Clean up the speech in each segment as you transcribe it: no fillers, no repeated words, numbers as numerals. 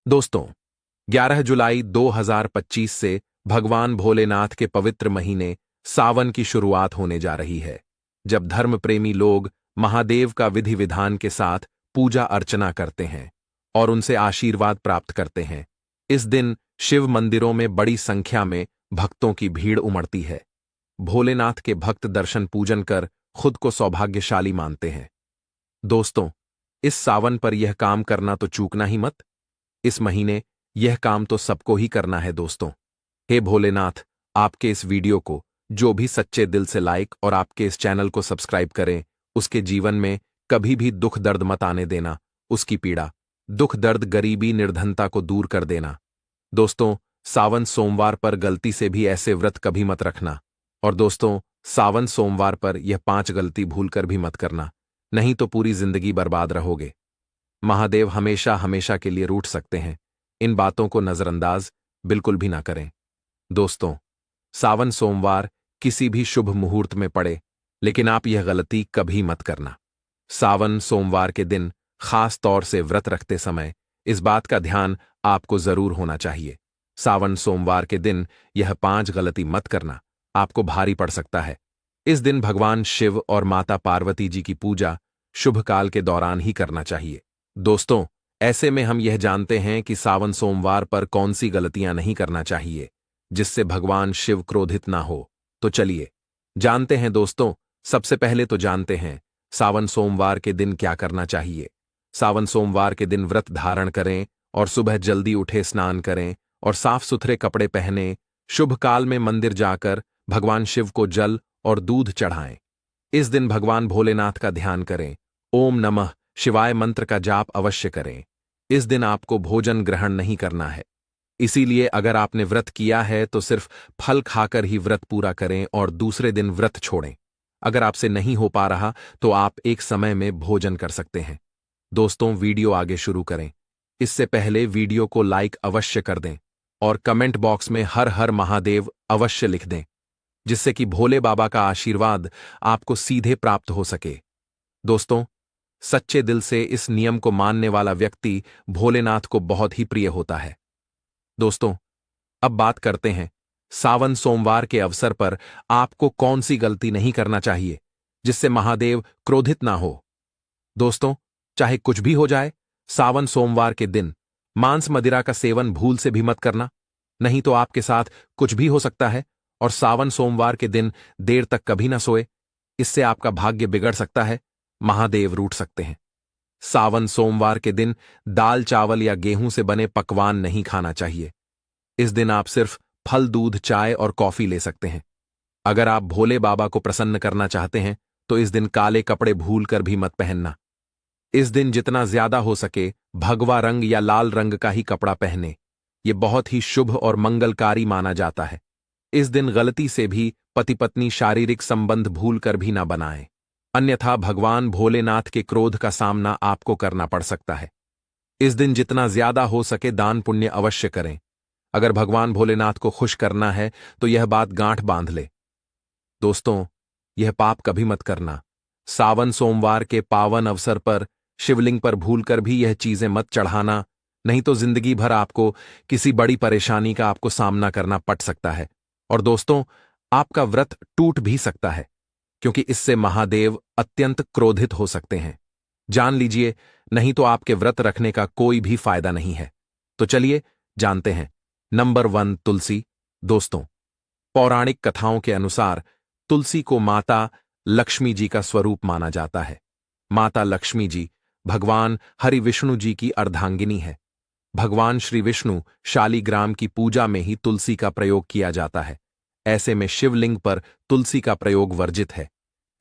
दोस्तों, 11 जुलाई 2025 से भगवान भोलेनाथ के पवित्र महीने सावन की शुरुआत होने जा रही है, जब धर्म प्रेमी लोग महादेव का विधि विधान के साथ पूजा अर्चना करते हैं और उनसे आशीर्वाद प्राप्त करते हैं। इस दिन शिव मंदिरों में बड़ी संख्या में भक्तों की भीड़ उमड़ती है। भोलेनाथ के भक्त दर्शन पूजन कर खुद को सौभाग्यशाली मानते हैं। दोस्तों, इस सावन पर यह काम करना तो चूकना ही मत। इस महीने यह काम तो सबको ही करना है दोस्तों। हे भोलेनाथ, आपके इस वीडियो को जो भी सच्चे दिल से लाइक और आपके इस चैनल को सब्सक्राइब करें, उसके जीवन में कभी भी दुख दर्द मत आने देना। उसकी पीड़ा, दुख दर्द, गरीबी, निर्धनता को दूर कर देना। दोस्तों, सावन सोमवार पर गलती से भी ऐसे व्रत कभी मत रखना। और दोस्तों, सावन सोमवार पर यह 5 गलती भूलकर भी मत करना, नहीं तो पूरी जिंदगी बर्बाद रहोगे। महादेव हमेशा हमेशा के लिए रूठ सकते हैं। इन बातों को नजरअंदाज बिल्कुल भी ना करें। दोस्तों, सावन सोमवार किसी भी शुभ मुहूर्त में पड़े, लेकिन आप यह गलती कभी मत करना। सावन सोमवार के दिन खास तौर से व्रत रखते समय इस बात का ध्यान आपको जरूर होना चाहिए। सावन सोमवार के दिन यह 5 गलती मत करना, आपको भारी पड़ सकता है। इस दिन भगवान शिव और माता पार्वती जी की पूजा शुभ काल के दौरान ही करना चाहिए। दोस्तों, ऐसे में हम यह जानते हैं कि सावन सोमवार पर कौन सी गलतियां नहीं करना चाहिए, जिससे भगवान शिव क्रोधित ना हो। तो चलिए जानते हैं दोस्तों। सबसे पहले तो जानते हैं सावन सोमवार के दिन क्या करना चाहिए। सावन सोमवार के दिन व्रत धारण करें और सुबह जल्दी उठे, स्नान करें और साफ सुथरे कपड़े पहने। शुभ काल में मंदिर जाकर भगवान शिव को जल और दूध चढ़ाएं। इस दिन भगवान भोलेनाथ का ध्यान करें। ओम नमः शिवाय मंत्र का जाप अवश्य करें। इस दिन आपको भोजन ग्रहण नहीं करना है, इसीलिए अगर आपने व्रत किया है तो सिर्फ फल खाकर ही व्रत पूरा करें और दूसरे दिन व्रत छोड़ें। अगर आपसे नहीं हो पा रहा तो आप एक समय में भोजन कर सकते हैं। दोस्तों, वीडियो आगे शुरू करें इससे पहले वीडियो को लाइक अवश्य कर दें और कमेंट बॉक्स में हर हर महादेव अवश्य लिख दें, जिससे कि भोले बाबा का आशीर्वाद आपको सीधे प्राप्त हो सके। दोस्तों, सच्चे दिल से इस नियम को मानने वाला व्यक्ति भोलेनाथ को बहुत ही प्रिय होता है। दोस्तों, अब बात करते हैं सावन सोमवार के अवसर पर आपको कौन सी गलती नहीं करना चाहिए, जिससे महादेव क्रोधित ना हो। दोस्तों, चाहे कुछ भी हो जाए, सावन सोमवार के दिन मांस मदिरा का सेवन भूल से भी मत करना, नहीं तो आपके साथ कुछ भी हो सकता है। और सावन सोमवार के दिन देर तक कभी ना सोए, इससे आपका भाग्य बिगड़ सकता है, महादेव रूठ सकते हैं। सावन सोमवार के दिन दाल, चावल या गेहूं से बने पकवान नहीं खाना चाहिए। इस दिन आप सिर्फ फल, दूध, चाय और कॉफी ले सकते हैं। अगर आप भोले बाबा को प्रसन्न करना चाहते हैं तो इस दिन काले कपड़े भूलकर भी मत पहनना। इस दिन जितना ज्यादा हो सके भगवा रंग या लाल रंग का ही कपड़ा पहने। यह बहुत ही शुभ और मंगलकारी माना जाता है। इस दिन गलती से भी पति पत्नी शारीरिक संबंध भूलकर भी ना बनाएं, अन्यथा भगवान भोलेनाथ के क्रोध का सामना आपको करना पड़ सकता है। इस दिन जितना ज्यादा हो सके दान पुण्य अवश्य करें। अगर भगवान भोलेनाथ को खुश करना है तो यह बात गांठ बांध ले। दोस्तों, यह पाप कभी मत करना। सावन सोमवार के पावन अवसर पर शिवलिंग पर भूलकर भी यह चीजें मत चढ़ाना, नहीं तो जिंदगी भर आपको किसी बड़ी परेशानी का आपको सामना करना पड़ सकता है। और दोस्तों, आपका व्रत टूट भी सकता है, क्योंकि इससे महादेव अत्यंत क्रोधित हो सकते हैं। जान लीजिए, नहीं तो आपके व्रत रखने का कोई भी फायदा नहीं है। तो चलिए जानते हैं। नंबर 1, तुलसी। दोस्तों, पौराणिक कथाओं के अनुसार तुलसी को माता लक्ष्मी जी का स्वरूप माना जाता है। माता लक्ष्मी जी भगवान हरि विष्णु जी की अर्धांगिनी है। भगवान श्री विष्णु शालिग्राम की पूजा में ही तुलसी का प्रयोग किया जाता है। ऐसे में शिवलिंग पर तुलसी का प्रयोग वर्जित है।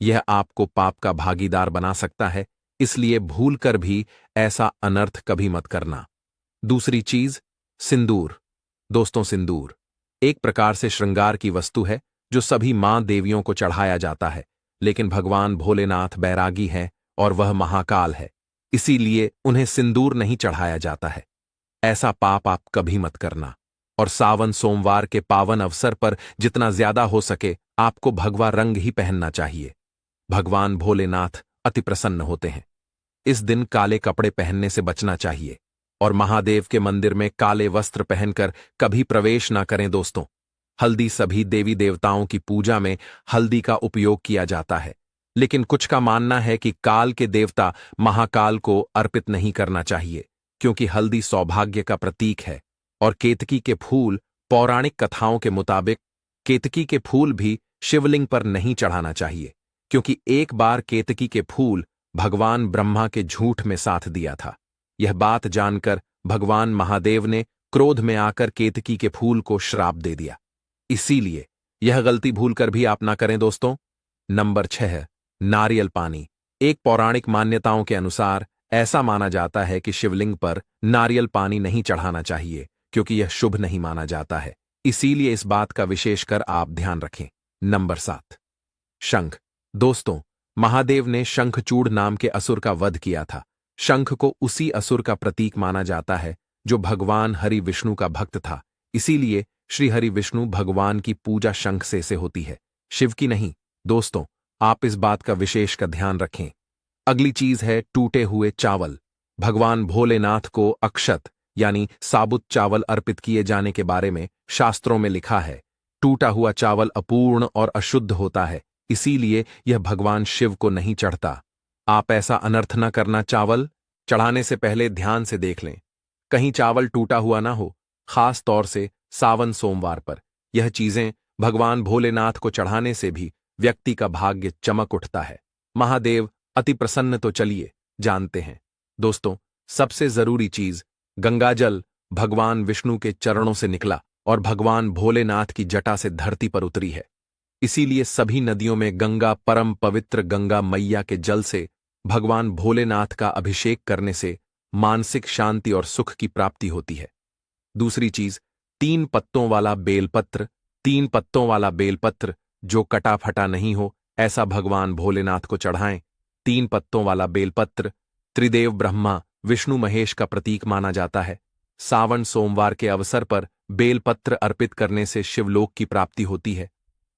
यह आपको पाप का भागीदार बना सकता है, इसलिए भूलकर भी ऐसा अनर्थ कभी मत करना। दूसरी चीज, सिंदूर। दोस्तों, सिंदूर एक प्रकार से श्रृंगार की वस्तु है जो सभी मां देवियों को चढ़ाया जाता है, लेकिन भगवान भोलेनाथ बैरागी हैं और वह महाकाल है, इसीलिए उन्हें सिंदूर नहीं चढ़ाया जाता है। ऐसा पाप आप कभी मत करना। और सावन सोमवार के पावन अवसर पर जितना ज्यादा हो सके आपको भगवा रंग ही पहनना चाहिए। भगवान भोलेनाथ अति प्रसन्न होते हैं। इस दिन काले कपड़े पहनने से बचना चाहिए। और महादेव के मंदिर में काले वस्त्र पहनकर कभी प्रवेश ना करें दोस्तों। हल्दी सभी देवी देवताओं की पूजा में हल्दी का उपयोग किया जाता है, लेकिन कुछ का मानना है कि काल के देवता महाकाल को अर्पित नहीं करना चाहिए, क्योंकि हल्दी सौभाग्य का प्रतीक है। और केतकी के फूल, पौराणिक कथाओं के मुताबिक केतकी के फूल भी शिवलिंग पर नहीं चढ़ाना चाहिए, क्योंकि एक बार केतकी के फूल भगवान ब्रह्मा के झूठ में साथ दिया था। यह बात जानकर भगवान महादेव ने क्रोध में आकर केतकी के फूल को श्राप दे दिया। इसीलिए यह गलती भूलकर भी आप ना करें दोस्तों। नंबर 6, नारियल पानी। एक पौराणिक मान्यताओं के अनुसार ऐसा माना जाता है कि शिवलिंग पर नारियल पानी नहीं चढ़ाना चाहिए, क्योंकि यह शुभ नहीं माना जाता है। इसीलिए इस बात का विशेषकर आप ध्यान रखें। नंबर 7, शंख। दोस्तों, महादेव ने शंखचूड़ नाम के असुर का वध किया था। शंख को उसी असुर का प्रतीक माना जाता है जो भगवान हरि विष्णु का भक्त था। इसीलिए श्री हरि विष्णु भगवान की पूजा शंख से होती है, शिव की नहीं। दोस्तों, आप इस बात का विशेष का ध्यान रखें। अगली चीज है टूटे हुए चावल। भगवान भोलेनाथ को अक्षत यानी साबुत चावल अर्पित किए जाने के बारे में शास्त्रों में लिखा है। टूटा हुआ चावल अपूर्ण और अशुद्ध होता है, इसीलिए यह भगवान शिव को नहीं चढ़ता। आप ऐसा अनर्थ न करना। चावल चढ़ाने से पहले ध्यान से देख लें, कहीं चावल टूटा हुआ ना हो, खास तौर से सावन सोमवार पर। यह चीजें भगवान भोलेनाथ को चढ़ाने से भी व्यक्ति का भाग्य चमक उठता है। महादेव अति प्रसन्न तो चलिए जानते हैं। दोस्तों, सबसे जरूरी चीज गंगाजल भगवान विष्णु के चरणों से निकला और भगवान भोलेनाथ की जटा से धरती पर उतरी है। इसीलिए सभी नदियों में गंगा, परम पवित्र गंगा मैया के जल से भगवान भोलेनाथ का अभिषेक करने से मानसिक शांति और सुख की प्राप्ति होती है। दूसरी चीज, 3 पत्तों वाला बेलपत्र। 3 पत्तों वाला बेलपत्र जो कटा फटा नहीं हो, ऐसा भगवान भोलेनाथ को चढ़ाएं। 3 पत्तों वाला बेलपत्र त्रिदेव ब्रह्मा, विष्णु, महेश का प्रतीक माना जाता है। सावन सोमवार के अवसर पर बेलपत्र अर्पित करने से शिवलोक की प्राप्ति होती है,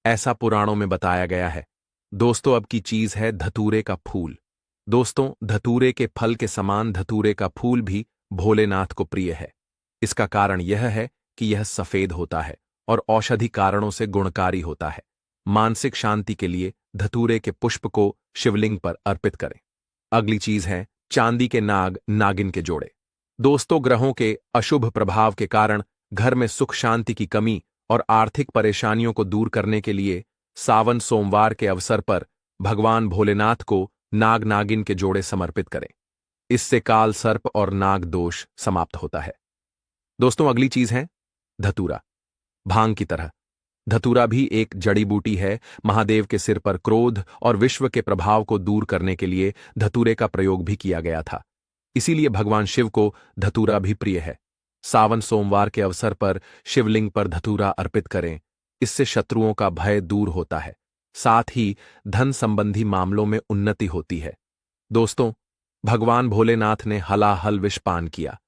ऐसा पुराणों में बताया गया है। दोस्तों, अब की चीज है धतूरे का फूल। दोस्तों, धतूरे के फल के समान धतूरे का फूल भी भोलेनाथ को प्रिय है। इसका कारण यह है कि यह सफेद होता है और औषधि कारणों से गुणकारी होता है। मानसिक शांति के लिए धतूरे के पुष्प को शिवलिंग पर अर्पित करें। अगली चीज है चांदी के नाग, नागिन के जोड़े। दोस्तों, ग्रहों के अशुभ प्रभाव के कारण घर में सुख शांति की कमी और आर्थिक परेशानियों को दूर करने के लिए सावन सोमवार के अवसर पर भगवान भोलेनाथ को नाग नागिन के जोड़े समर्पित करें। इससे काल सर्प और नाग दोष समाप्त होता है। दोस्तों, अगली चीज है धतूरा। भांग की तरह धतूरा भी एक जड़ी बूटी है। महादेव के सिर पर क्रोध और विश्व के प्रभाव को दूर करने के लिए धतूरे का प्रयोग भी किया गया था। इसीलिए भगवान शिव को धतूरा भी प्रिय है। सावन सोमवार के अवसर पर शिवलिंग पर धतूरा अर्पित करें। इससे शत्रुओं का भय दूर होता है, साथ ही धन संबंधी मामलों में उन्नति होती है। दोस्तों, भगवान भोलेनाथ ने हलाहल विष पान किया।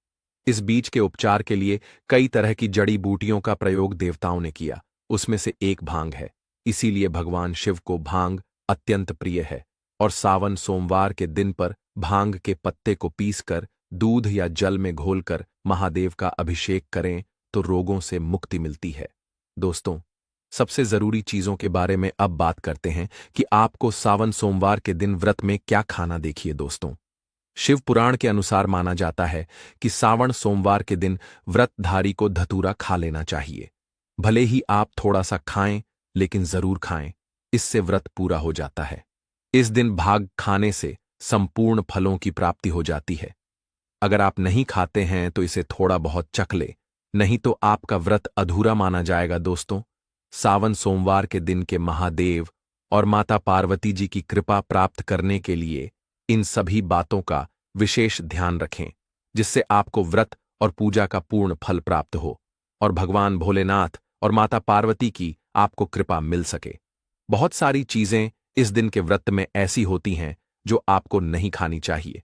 इस बीज के उपचार के लिए कई तरह की जड़ी बूटियों का प्रयोग देवताओं ने किया, उसमें से एक भांग है। इसीलिए भगवान शिव को भांग अत्यंत प्रिय है और सावन सोमवार के दिन पर भांग के पत्ते को पीसकर दूध या जल में घोलकर महादेव का अभिषेक करें तो रोगों से मुक्ति मिलती है। दोस्तों, सबसे जरूरी चीजों के बारे में अब बात करते हैं कि आपको सावन सोमवार के दिन व्रत में क्या खाना। देखिए दोस्तों, शिव पुराण के अनुसार माना जाता है कि सावन सोमवार के दिन व्रतधारी को धतूरा खा लेना चाहिए। भले ही आप थोड़ा सा खाएं, लेकिन जरूर खाएं, इससे व्रत पूरा हो जाता है। इस दिन भाग खाने से संपूर्ण फलों की प्राप्ति हो जाती है। अगर आप नहीं खाते हैं तो इसे थोड़ा बहुत चख ले, नहीं तो आपका व्रत अधूरा माना जाएगा। दोस्तों, सावन सोमवार के दिन के महादेव और माता पार्वती जी की कृपा प्राप्त करने के लिए इन सभी बातों का विशेष ध्यान रखें, जिससे आपको व्रत और पूजा का पूर्ण फल प्राप्त हो और भगवान भोलेनाथ और माता पार्वती की आपको कृपा मिल सके। बहुत सारी चीजें इस दिन के व्रत में ऐसी होती हैं जो आपको नहीं खानी चाहिए,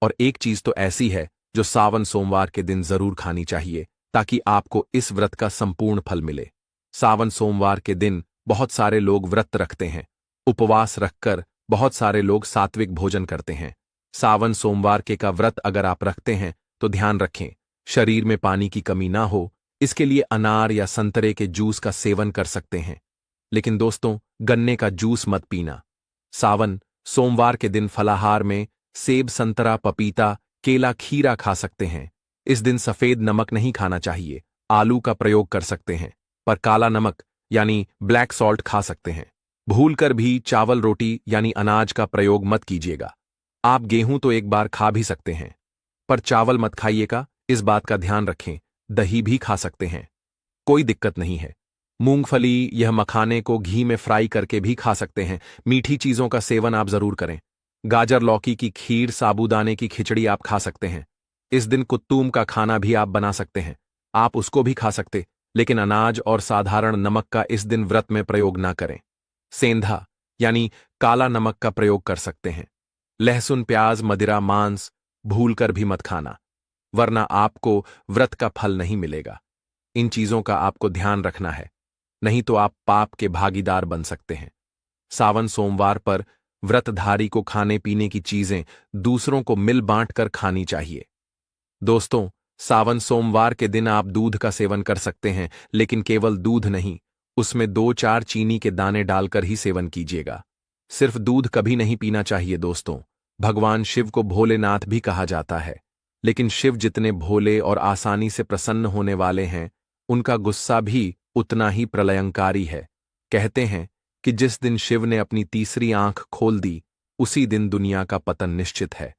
और एक चीज तो ऐसी है जो सावन सोमवार के दिन जरूर खानी चाहिए, ताकि आपको इस व्रत का संपूर्ण फल मिले। सावन सोमवार के दिन बहुत सारे लोग व्रत रखते हैं। उपवास रखकर बहुत सारे लोग सात्विक भोजन करते हैं। सावन सोमवार के का व्रत अगर आप रखते हैं तो ध्यान रखें, शरीर में पानी की कमी ना हो, इसके लिए अनार या संतरे के जूस का सेवन कर सकते हैं। लेकिन दोस्तों, गन्ने का जूस मत पीना। सावन सोमवार के दिन फलाहार में सेब, संतरा, पपीता, केला, खीरा खा सकते हैं। इस दिन सफेद नमक नहीं खाना चाहिए। आलू का प्रयोग कर सकते हैं, पर काला नमक यानी ब्लैक सॉल्ट खा सकते हैं। भूलकर भी चावल रोटी यानी अनाज का प्रयोग मत कीजिएगा। आप गेहूं तो एक बार खा भी सकते हैं, पर चावल मत खाइएगा, इस बात का ध्यान रखें। दही भी खा सकते हैं, कोई दिक्कत नहीं है। मूंगफली, यह मखाने को घी में फ्राई करके भी खा सकते हैं। मीठी चीजों का सेवन आप जरूर करें। गाजर, लौकी की खीर, साबूदाने की खिचड़ी आप खा सकते हैं। इस दिन कुत्तूम का खाना भी आप बना सकते हैं, आप उसको भी खा सकते, लेकिन अनाज और साधारण नमक का इस दिन व्रत में प्रयोग ना करें। सेंधा यानी काला नमक का प्रयोग कर सकते हैं। लहसुन, प्याज, मदिरा, मांस भूलकर भी मत खाना, वरना आपको व्रत का फल नहीं मिलेगा। इन चीजों का आपको ध्यान रखना है, नहीं तो आप पाप के भागीदार बन सकते हैं। सावन सोमवार पर व्रतधारी को खाने पीने की चीजें दूसरों को मिल बांट कर खानी चाहिए। दोस्तों, सावन सोमवार के दिन आप दूध का सेवन कर सकते हैं, लेकिन केवल दूध नहीं, उसमें 2-4 चीनी के दाने डालकर ही सेवन कीजिएगा। सिर्फ दूध कभी नहीं पीना चाहिए दोस्तों। भगवान शिव को भोलेनाथ भी कहा जाता है, लेकिन शिव जितने भोले और आसानी से प्रसन्न होने वाले हैं, उनका गुस्सा भी उतना ही प्रलयंकारी है। कहते हैं कि जिस दिन शिव ने अपनी तीसरी आंख खोल दी, उसी दिन दुनिया का पतन निश्चित है।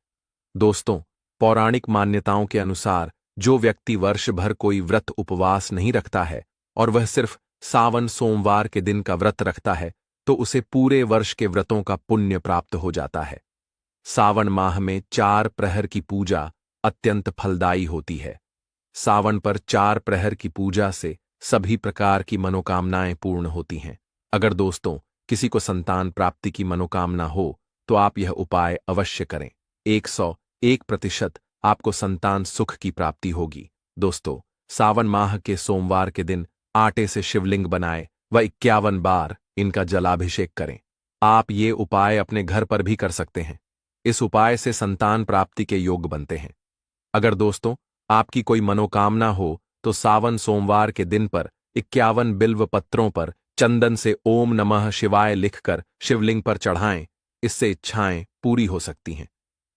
दोस्तों, पौराणिक मान्यताओं के अनुसार जो व्यक्ति वर्ष भर कोई व्रत उपवास नहीं रखता है और वह सिर्फ सावन सोमवार के दिन का व्रत रखता है, तो उसे पूरे वर्ष के व्रतों का पुण्य प्राप्त हो जाता है। सावन माह में 4 प्रहर की पूजा अत्यंत फलदायी होती है। सावन पर 4 प्रहर की पूजा से सभी प्रकार की मनोकामनाएं पूर्ण होती हैं। अगर दोस्तों किसी को संतान प्राप्ति की मनोकामना हो, तो आप यह उपाय अवश्य करें। 101% आपको संतान सुख की प्राप्ति होगी। दोस्तों, सावन माह के सोमवार के दिन आटे से शिवलिंग बनाएं व 51 बार इनका जलाभिषेक करें। आप ये उपाय अपने घर पर भी कर सकते हैं। इस उपाय से संतान प्राप्ति के योग बनते हैं। अगर दोस्तों आपकी कोई मनोकामना हो, तो सावन सोमवार के दिन पर 51 बिल्व पत्रों पर चंदन से ओम नमः शिवाय लिखकर शिवलिंग पर चढ़ाएं। इससे इच्छाएं पूरी हो सकती हैं।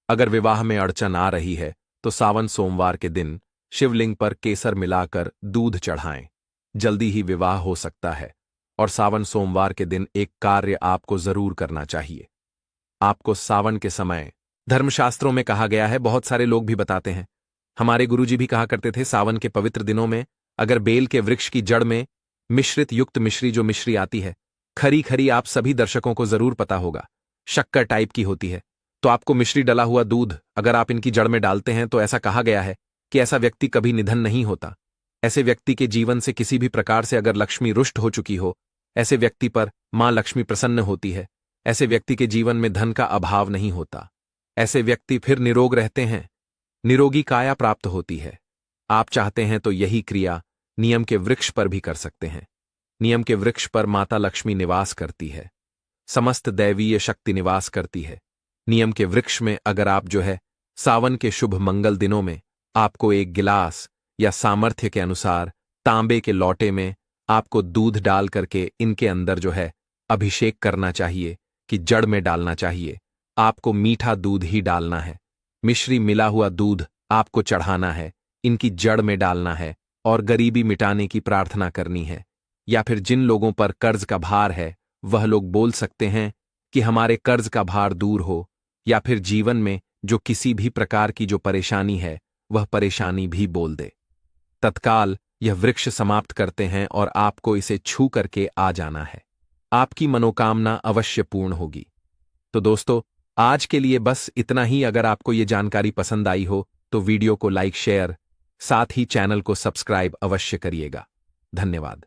अगर विवाह में अड़चन आ रही है, तो सावन सोमवार के दिन शिवलिंग पर केसर मिलाकर दूध चढ़ाएं। जल्दी ही विवाह हो सकता है। और सावन सोमवार के दिन एक कार्य आपको जरूर करना चाहिए। आपको सावन के समय, धर्मशास्त्रों में कहा गया है, बहुत सारे लोग भी बताते हैं, हमारे गुरुजी भी कहा करते थे, सावन के पवित्र दिनों में अगर बेल के वृक्ष की जड़ में मिश्रित युक्त मिश्री, जो मिश्री आती है खरी खरी, आप सभी दर्शकों को जरूर पता होगा, शक्कर टाइप की होती है, तो आपको मिश्री डला हुआ दूध अगर आप इनकी जड़ में डालते हैं, तो ऐसा कहा गया है कि ऐसा व्यक्ति कभी निधन नहीं होता। ऐसे व्यक्ति के जीवन से किसी भी प्रकार से अगर लक्ष्मी रुष्ट हो चुकी हो, ऐसे व्यक्ति पर मां लक्ष्मी प्रसन्न होती है। ऐसे व्यक्ति के जीवन में धन का अभाव नहीं होता। ऐसे व्यक्ति फिर निरोग रहते हैं, निरोगी काया प्राप्त होती है। आप चाहते हैं तो यही क्रिया नियम के वृक्ष पर भी कर सकते हैं। नियम के वृक्ष पर माता लक्ष्मी निवास करती है, समस्त दैवीय शक्ति निवास करती है। नियम के वृक्ष में अगर आप सावन के शुभ मंगल दिनों में आपको 1 गिलास या सामर्थ्य के अनुसार तांबे के लोटे में आपको दूध डाल करके इनके अंदर अभिषेक करना चाहिए, कि जड़ में डालना चाहिए। आपको मीठा दूध ही डालना है, मिश्री मिला हुआ दूध आपको चढ़ाना है, इनकी जड़ में डालना है और गरीबी मिटाने की प्रार्थना करनी है। या फिर जिन लोगों पर कर्ज का भार है, वह लोग बोल सकते हैं कि हमारे कर्ज का भार दूर हो, या फिर जीवन में जो किसी भी प्रकार की जो परेशानी है, वह परेशानी भी बोल दे। तत्काल यह वृक्ष समाप्त करते हैं और आपको इसे छू करके आ जाना है। आपकी मनोकामना अवश्य पूर्ण होगी। तो दोस्तों, आज के लिए बस इतना ही। अगर आपको ये जानकारी पसंद आई हो, तो वीडियो को लाइक, शेयर, साथ ही चैनल को सब्सक्राइब अवश्य करिएगा। धन्यवाद।